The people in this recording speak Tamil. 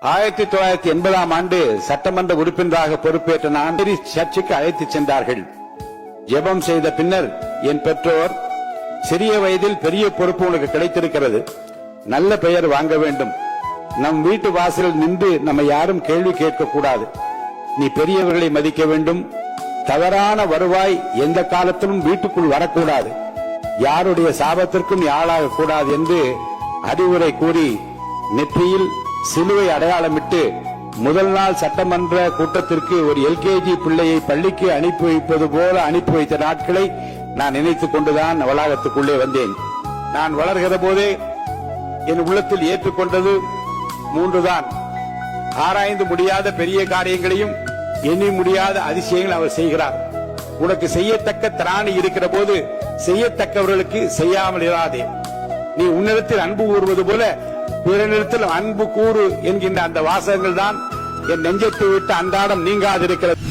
1980ஆம் ஆண்டு சட்டமன்ற உறுப்பினராக பொறுப்பேற்ற நான் சர்ச்சுக்கு அழைத்துச் சென்றார்கள். ஜெபம் செய்த பின்னர் என் பெற்றோர், சிறிய வயதில் பெரிய பொறுப்பு உனக்கு கிடைத்திருக்கிறது, நல்ல பெயர் வாங்க வேண்டும், நம் வீட்டு வாசலில் நின்று நம்ம யாரும் கேள்வி கேட்க கூடாது, நீ பெரியவர்களை மதிக்க வேண்டும், தவறான வருவாய் எந்த காலத்திலும் வீட்டுக்குள் வரக்கூடாது, யாருடைய சாபத்திற்கும் ஆளாக கூடாது என்று அறிவுரை கூறி நெற்றியில் சிலுவை அடையாளமிட்டு முதல் நாள் சட்டமன்ற கூட்டத்திற்கு ஒரு எல்கேஜி பிள்ளையை பள்ளிக்கு அனுப்பி வைப்பது போல அனுப்பி வைத்த நாட்களை நான் நினைத்துக் கொண்டுதான் வளாகத்துக்குள்ளே வந்தேன். நான் வளர்கிற போதே என் உள்ளத்தில் ஏற்றுக்கொண்டது 3 தான். ஆராய்ந்து முடியாத பெரிய காரியங்களையும் எண்ணி முடியாத அதிசயங்கள் அவர் செய்கிறார். உனக்கு செய்யத்தக்க திராணி இருக்கிற போது செய்யத்தக்கவர்களுக்கு செய்யாமல் இராதே. நீ உன்னிடத்தில் அன்பு கூறுவது போல பிறனிடத்தில் அன்பு கூறு என்கின்ற அந்த வாசகங்கள் தான் என் நெஞ்சத்தை விட்டு அன்றாடம் நீங்காதிருக்கிறது.